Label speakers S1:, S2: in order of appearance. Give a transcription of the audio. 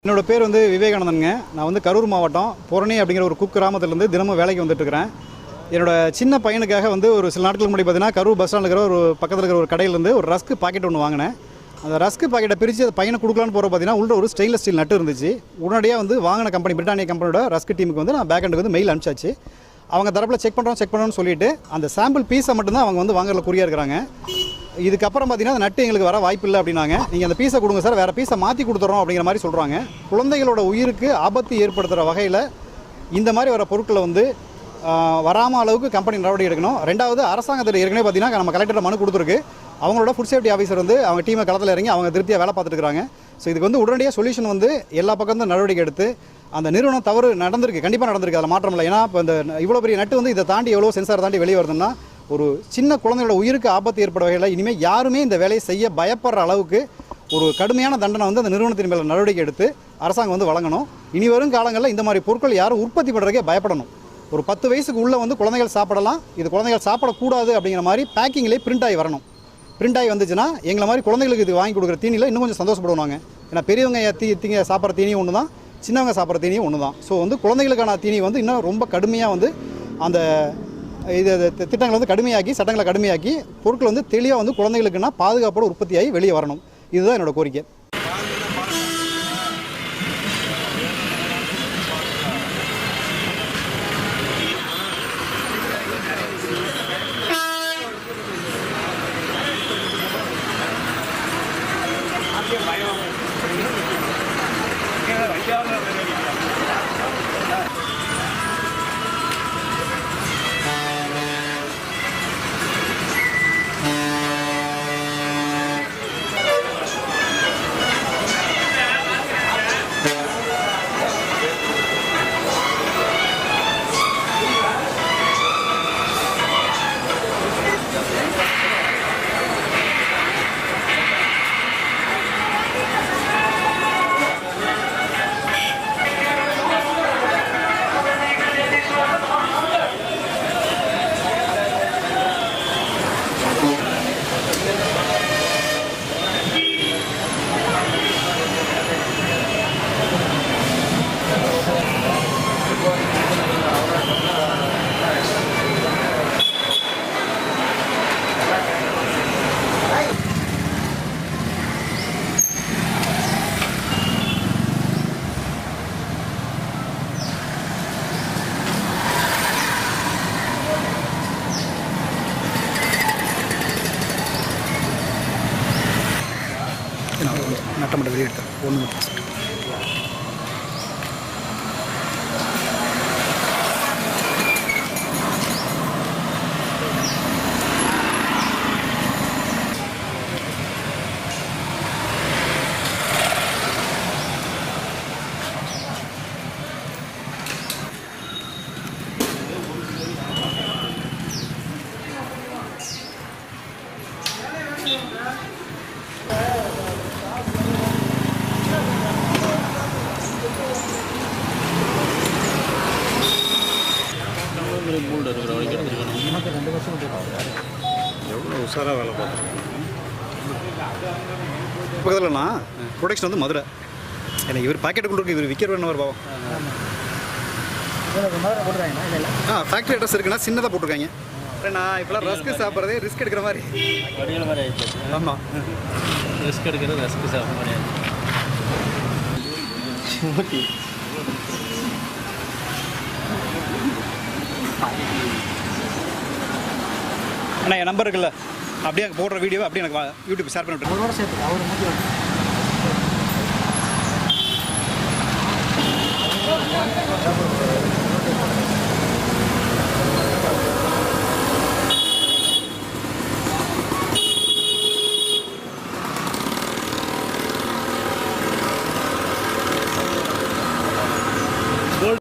S1: என்னோட பேர் வந்து விவேகானந்தனுங்க. நான் வந்து கரூர் மாவட்டம் பொரணி அப்படிங்கிற ஒரு குக் கிராமத்துலேருந்து தினமும் வேலைக்கு வந்துட்டுருக்கிறேன். என்னோட சின்ன பையனுக்காக வந்து ஒரு சில நாட்களுக்கு முன்னாடி பார்த்தீங்கன்னா கரூர் பஸ் ஸ்டாண்டில் இருக்கிற ஒரு பக்கத்தில் இருக்கிற ஒரு கடையிலேருந்து ஒரு ரஸ்க்கு பாக்கெட் ஒன்று வாங்கினேன். அந்த ரஸ்க்கு பாக்கெட்டை பிரித்து அந்த பையனை கொடுக்கலான்னு போகிற பார்த்தீங்கன்னா உள்ள ஒரு ஸ்டெயின்லெஸ் ஸ்டீல் நட்டு இருந்துச்சு. உடனடியாக வந்து வாங்கின கம்பெனி பிரிட்டானியா கம்பெனியோட ரஸ்க்கு டீமுக்கு வந்து நான் பேக்கெண்டுக்கு வந்து மெயில் அனுப்பிச்சாச்சு. அவங்க தரப்பில் செக் பண்ணுறோம்னு சொல்லிட்டு அந்த சாம்பிள் பீஸை மட்டும்தான் அவங்க வந்து வாங்குறதுல குறியாக இருக்கிறாங்க. இதுக்கப்புறம் பார்த்தீங்கன்னா அந்த நட்டு எங்களுக்கு வர வாய்ப்பு இல்லை அப்படின்னாங்க. நீங்கள் அந்த பீஸை கொடுங்க சார், வேறு பீஸை மாற்றி கொடுத்துறோம் அப்படிங்கிற மாதிரி சொல்கிறாங்க. குழந்தைகளோட உயிருக்கு ஆபத்து ஏற்படுத்துகிற வகையில் இந்த மாதிரி வர பொருட்களை வந்து வராமல் அளவுக்கு கம்பெனி நடவடிக்கை எடுக்கணும். ரெண்டாவது, அரசாங்கத்தில் ஏற்கனவே பார்த்தீங்கன்னா நம்ம கலெக்டர் மனு கொடுத்துருக்கு. அவங்களோட ஃபுட் சேஃப்டி ஆஃபீஸர் வந்து அவங்க டீமை களத்தில் இறங்கி அவங்க திருப்தியாக வேலை பார்த்துட்டு இருக்காங்க. ஸோ இதுக்கு வந்து உடனடியாக சொல்யூஷன் வந்து எல்லா பக்கம் தான் நடவடிக்கை எடுத்து அந்த நிறுவனம் தவறு நடந்திருக்கு, கண்டிப்பாக நடந்திருக்கு, அதில் மாற்றம் இல்லை. ஏன்னா இப்போ இந்த இவ்வளோ பெரிய நட்டு வந்து இதை தாண்டி எவ்வளோ சென்சார் தாண்டி வெளியே வருதுன்னா ஒரு சின்ன குழந்தையோட உயிருக்கு ஆபத்து ஏற்பட வகையில் இனிமேல் யாருமே இந்த வேலையை செய்ய பயப்படுற அளவுக்கு ஒரு கடுமையான தண்டனை வந்து அந்த நிறுவனத்தின் மேலே நடவடிக்கை எடுத்து அரசாங்கம் வந்து வழங்கணும். இனி வரும் காலங்களில் இந்த மாதிரி பொருட்கள் யாரும் உற்பத்தி பண்ணுறதுக்கே பயப்படணும். ஒரு 10 வயசுக்கு உள்ளே வந்து குழந்தைகள் சாப்பிடலாம், இது குழந்தைகள் சாப்பிடக்கூடாது அப்படிங்கிற மாதிரி பேக்கிங்லேயே பிரிண்ட் ஆகி வரணும். பிரிண்ட் ஆகி வந்துச்சுன்னா எங்களை மாதிரி குழந்தைகளுக்கு இது வாங்கி கொடுக்குற தீனியில் இன்னும் கொஞ்சம் சந்தோஷப்படுவாங்க. ஏன்னா பெரியவங்க சாப்பிட்ற தீனியும் ஒன்று தான், சின்னவங்க சாப்பிட்ற தீனியும் ஒன்று தான். ஸோ வந்து குழந்தைகளுக்கான தீனி வந்து இன்னும் ரொம்ப கடுமையாக வந்து அந்த இது திட்டங்களை வந்து கடுமையாக்கி, சட்டங்களை கடுமையாக்கி பொருட்கள் வந்து தெளிவாக வந்து குழந்தைகளுக்குன்னா பாதுகாப்போடு உற்பத்தியாகி வெளியே வரணும். இதுதான் என்னோடய கோரிக்கை. நட்டமட்ட வெளியே எடுத்தேன் ஒன்று மட்டும். எனக்கு 2 வருஷம் எவ்வளோ உஷாராக வேலை பார்த்துருக்கேன். பக்கத்துலண்ணா ப்ரொடக்ஷன் வந்து மதுரை. எனக்கு இவர் பாக்கெட்டுக்குள்ள இருக்கு, இவர் விற்கிற என்ன பாவம். ஃபேக்ட்ரி அட்ரஸ் இருக்குன்னா சின்னதாக போட்டிருக்காங்க. நான் இப்போலாம் ரஸ்க்கு சாப்பிட்றதே ரிஸ்க் எடுக்கிற மாதிரி ஆயிடுச்சு. ஆமாம்,
S2: ரிஸ்க் எடுக்கிறது ரஸ்க்கு சாப்பிட முடியாது.
S1: அண்ணா என் நம்பர் இருக்குல்ல, அப்படியே போடுற வீடியோ அப்படியே எனக்கு யூடியூப் ஷேர் பண்ணிவிட்டு
S2: அவரோட சேர்த்து அவர்